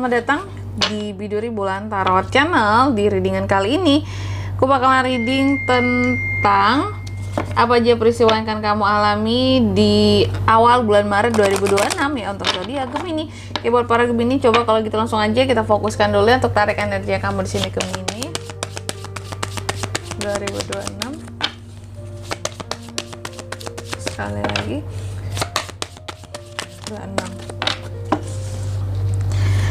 selamat datang di Biduri Bulan Tarot Channel. Di readingan kali ini, aku bakalan reading tentang apa aja peristiwa yang akan kamu alami di awal bulan Maret 2026 ya untuk zodiak Gemini. Ya buat para Gemini, coba kalau gitu langsung aja kita fokuskan dulu ya untuk tarik energi kamu di sini Gemini 2026. Sekali lagi 26.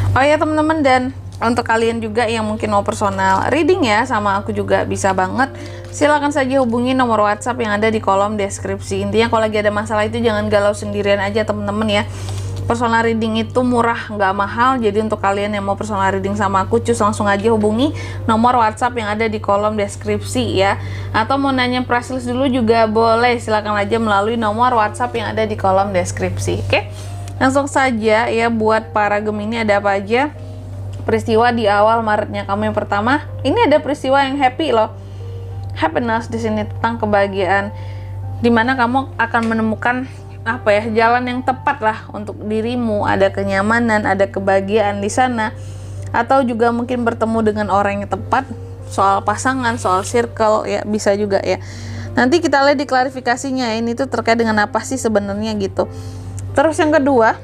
Oh ya teman-teman, dan untuk kalian juga yang mungkin mau personal reading ya sama aku juga bisa banget, silakan saja hubungi nomor WhatsApp yang ada di kolom deskripsi. Intinya kalau lagi ada masalah itu jangan galau sendirian aja teman-teman ya. Personal reading itu murah, nggak mahal. Jadi untuk kalian yang mau personal reading sama aku, cus langsung aja hubungi nomor WhatsApp yang ada di kolom deskripsi ya. Atau mau nanya price list dulu juga boleh, silakan aja melalui nomor WhatsApp yang ada di kolom deskripsi. Oke, langsung saja ya buat para Gemini, ada apa aja peristiwa di awal Maretnya kamu. Yang pertama, ini ada peristiwa yang happy loh. Happiness di sini tentang kebahagiaan, dimana kamu akan menemukan apa ya, jalan yang tepat lah untuk dirimu. Ada kenyamanan, ada kebahagiaan di sana, atau juga mungkin bertemu dengan orang yang tepat, soal pasangan, soal circle ya, bisa juga ya. Nanti kita lihat di klarifikasinya, ini tuh terkait dengan apa sih sebenarnya gitu. Terus yang kedua,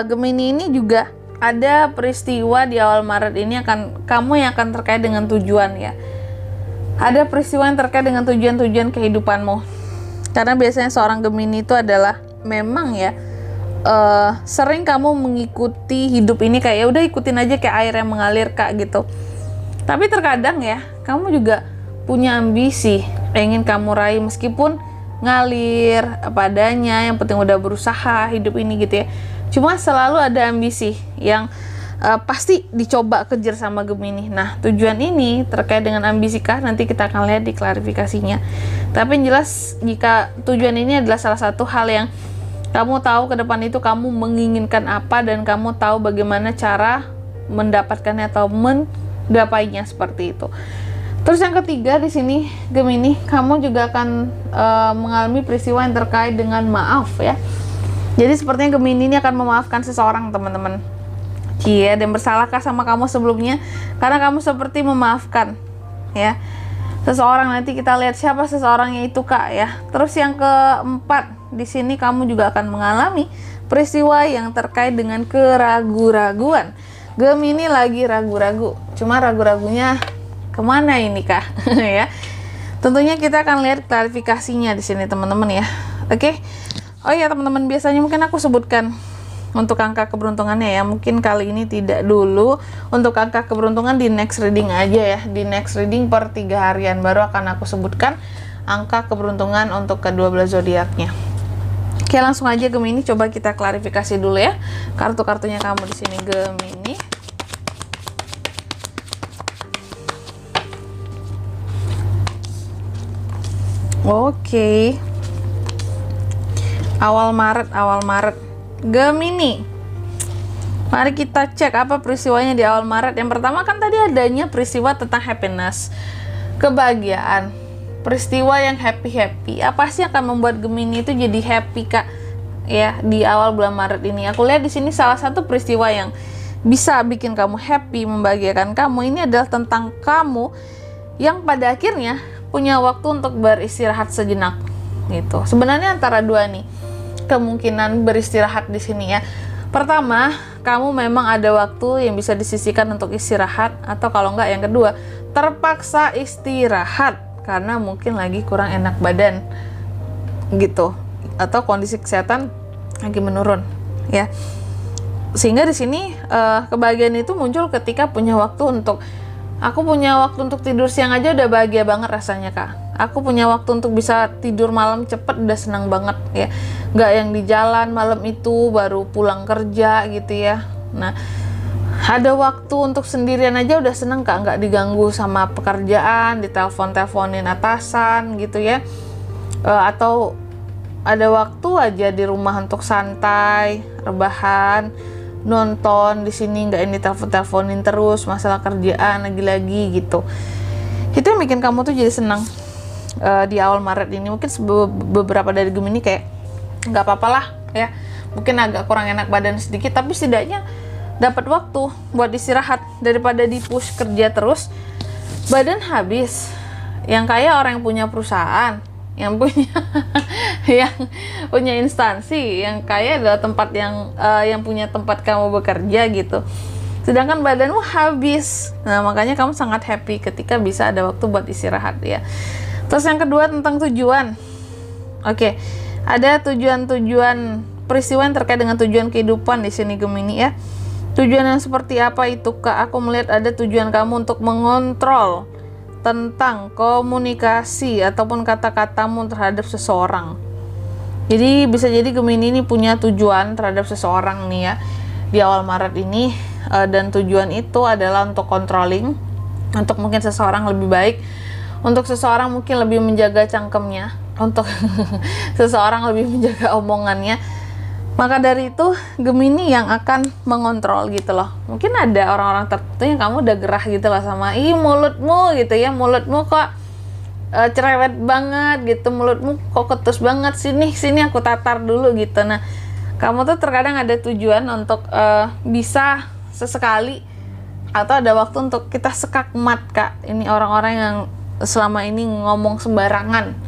Gemini ini juga ada peristiwa di awal Maret ini akan kamu yang akan terkait dengan tujuan ya. Ada peristiwa yang terkait dengan tujuan-tujuan kehidupanmu. Karena biasanya seorang Gemini itu adalah memang ya sering kamu mengikuti hidup ini kayak ya udah ikutin aja kayak air yang mengalir kak gitu. Tapi terkadang ya kamu juga punya ambisi pengen kamu raih meskipun ngalir apa adanya, yang penting udah berusaha hidup ini gitu ya. Cuma selalu ada ambisi yang pasti dicoba kejar sama Gemini. Nah, tujuan ini terkait dengan ambisi kah? Nanti kita akan lihat di klarifikasinya. Tapi yang jelas, jika tujuan ini adalah salah satu hal yang kamu tahu ke depan itu kamu menginginkan apa dan kamu tahu bagaimana cara mendapatkannya atau menggapainya seperti itu. Terus yang ketiga di sini Gemini, kamu juga akan mengalami peristiwa yang terkait dengan maaf ya. Jadi sepertinya Gemini ini akan memaafkan seseorang teman-teman. Iya, dan bersalahkah sama kamu sebelumnya? Karena kamu seperti memaafkan ya seseorang. Nanti kita lihat siapa seseorangnya itu kak ya. Terus yang keempat di sini kamu juga akan mengalami peristiwa yang terkait dengan keraguan-raguan. Gemini lagi ragu-ragu. Cuma ragu-ragunya kemana ini kak? Ya. Tentunya kita akan lihat klarifikasinya di sini teman-teman ya. Oke. Oh iya teman-teman, biasanya mungkin aku sebutkan untuk angka keberuntungannya ya, mungkin kali ini tidak dulu. Untuk angka keberuntungan di next reading aja ya, di next reading per 3 harian baru akan aku sebutkan angka keberuntungan untuk ke-12 zodiaknya. Oke, langsung aja Gemini, coba kita klarifikasi dulu ya kartu-kartunya kamu di sini Gemini. Oke. Awal Maret Gemini, mari kita cek apa peristiwanya di awal Maret. Yang pertama kan tadi adanya peristiwa tentang happiness, kebahagiaan, peristiwa yang happy. Apa sih akan membuat Gemini itu jadi happy kak ya di awal bulan Maret ini? Aku lihat di sini salah satu peristiwa yang bisa bikin kamu happy, membahagiakan kamu, ini adalah tentang kamu yang pada akhirnya punya waktu untuk beristirahat sejenak gitu. Sebenarnya antara dua nih kemungkinan beristirahat di sini ya. Pertama, kamu memang ada waktu yang bisa disisihkan untuk istirahat, atau kalau enggak yang kedua, terpaksa istirahat karena mungkin lagi kurang enak badan gitu, atau kondisi kesehatan lagi menurun ya. Sehingga di sini kebahagiaan itu muncul ketika punya waktu untuk, aku punya waktu untuk tidur siang aja udah bahagia banget rasanya kak. Aku punya waktu untuk bisa tidur malam cepet udah senang banget ya. Nggak yang di jalan malam itu baru pulang kerja gitu ya. Nah, ada waktu untuk sendirian aja udah seneng kak, nggak diganggu sama pekerjaan, ditelepon-teleponin atasan gitu ya. Atau ada waktu aja di rumah untuk santai, rebahan, nonton di sini, nggak ini telepon-teleponin terus masalah kerjaan lagi-lagi gitu. Itu yang bikin kamu tuh jadi senang di awal Maret ini. Mungkin beberapa dari Gemini kayak nggak apa-apa lah ya, mungkin agak kurang enak badan sedikit, tapi setidaknya dapat waktu buat istirahat daripada di-push kerja terus, badan habis. Yang kaya orang yang punya perusahaan, yang punya yang punya instansi, yang kaya adalah tempat yang punya tempat kamu bekerja gitu. Sedangkan badanmu habis. Nah, makanya kamu sangat happy ketika bisa ada waktu buat istirahat ya. Terus yang kedua tentang tujuan. Oke, ada tujuan-tujuan peristiwa yang terkait dengan tujuan kehidupan di sini Gemini ya. Tujuan yang seperti apa itu Kak? Aku melihat ada tujuan kamu untuk mengontrol tentang komunikasi ataupun kata-katamu terhadap seseorang. Jadi bisa jadi Gemini ini punya tujuan terhadap seseorang nih ya di awal Maret ini, dan tujuan itu adalah untuk controlling, untuk mungkin seseorang lebih baik, untuk seseorang mungkin lebih menjaga cangkemnya, untuk seseorang lebih menjaga omongannya. Maka dari itu Gemini yang akan mengontrol gitu loh. Mungkin ada orang-orang tertentu yang kamu udah gerah gitu loh sama, ih mulutmu gitu ya, mulutmu kok cerewet banget gitu, mulutmu kok ketus banget, sini aku tatar dulu gitu. Nah, kamu tuh terkadang ada tujuan untuk bisa sesekali atau ada waktu untuk kita sekakmat Kak. Ini orang-orang yang selama ini ngomong sembarangan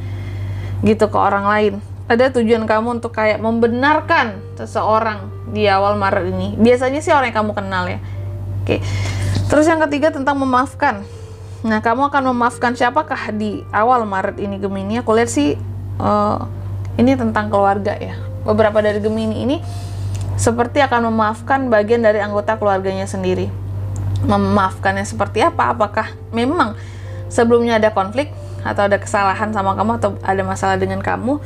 gitu ke orang lain. Ada tujuan kamu untuk kayak membenarkan seseorang di awal Maret ini. Biasanya sih orang yang kamu kenal ya. Oke. Terus yang ketiga tentang memaafkan. Nah, kamu akan memaafkan siapakah di awal Maret ini Gemini? Aku lihat sih ini tentang keluarga ya. Beberapa dari Gemini ini seperti akan memaafkan bagian dari anggota keluarganya sendiri. Memaafkannya seperti apa? Apakah memang sebelumnya ada konflik atau ada kesalahan sama kamu atau ada masalah dengan kamu?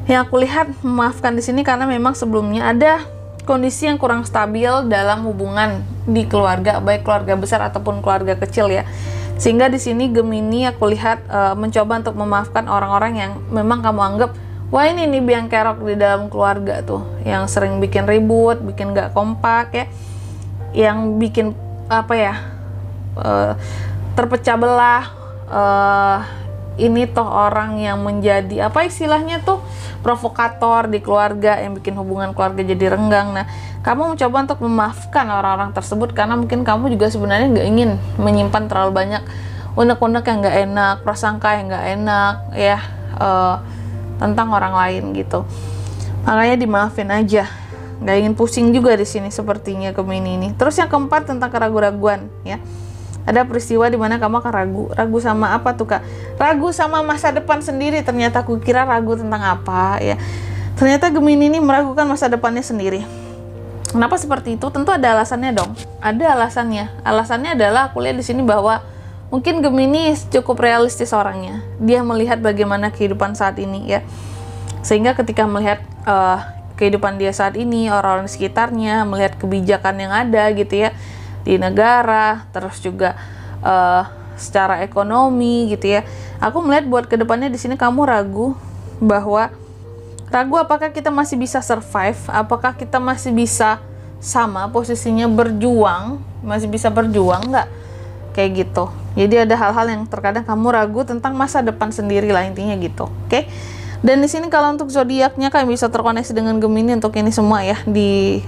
Yang aku lihat memaafkan di sini karena memang sebelumnya ada kondisi yang kurang stabil dalam hubungan di keluarga, baik keluarga besar ataupun keluarga kecil ya. Sehingga di sini Gemini aku lihat mencoba untuk memaafkan orang-orang yang memang kamu anggap, wah ini nih biang kerok di dalam keluarga tuh, yang sering bikin ribut, bikin gak kompak ya, yang bikin terpecah belah. Ini toh orang yang menjadi istilahnya tuh provokator di keluarga, yang bikin hubungan keluarga jadi renggang. Nah, kamu mencoba untuk memaafkan orang-orang tersebut karena mungkin kamu juga sebenarnya nggak ingin menyimpan terlalu banyak unek-unek yang nggak enak, prasangka yang nggak enak ya tentang orang lain gitu. Makanya dimaafin aja, nggak ingin pusing juga di sini sepertinya Gemini ini. Terus yang keempat tentang keraguan-raguan ya. Ada peristiwa di mana kamu akan ragu sama apa tuh Kak? Ragu sama masa depan sendiri. Ternyata aku kira ragu tentang apa ya. Ternyata Gemini ini meragukan masa depannya sendiri. Kenapa seperti itu? Tentu ada alasannya dong. Ada alasannya. Alasannya adalah aku lihat di sini bahwa mungkin Gemini cukup realistis orangnya. Dia melihat bagaimana kehidupan saat ini ya. Sehingga ketika melihat kehidupan dia saat ini, orang-orang di sekitarnya, melihat kebijakan yang ada gitu ya di negara, terus juga secara ekonomi gitu ya. Aku melihat buat kedepannya di sini kamu ragu apakah kita masih bisa survive, apakah kita masih bisa sama posisinya berjuang, masih bisa berjuang nggak, kayak gitu. Jadi ada hal-hal yang terkadang kamu ragu tentang masa depan sendiri lah intinya gitu. Oke. Dan di sini kalau untuk zodiaknya kalian bisa terkoneksi dengan Gemini untuk ini semua ya di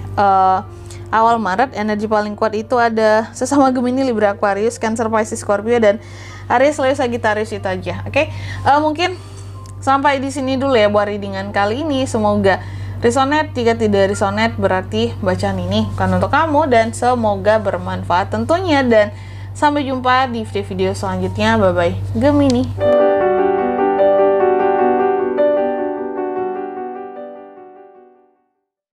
awal Maret. Energi paling kuat itu ada sesama Gemini, Libra, Aquarius, Cancer, Pisces, Scorpio, dan Aries, Leo, Sagittarius itu aja. Oke, mungkin sampai di sini dulu ya buat readingan kali ini. Semoga resonate. Jika tidak resonate berarti bacaan ini bukan untuk kamu, dan semoga bermanfaat tentunya. Dan sampai jumpa di video selanjutnya. Bye bye Gemini.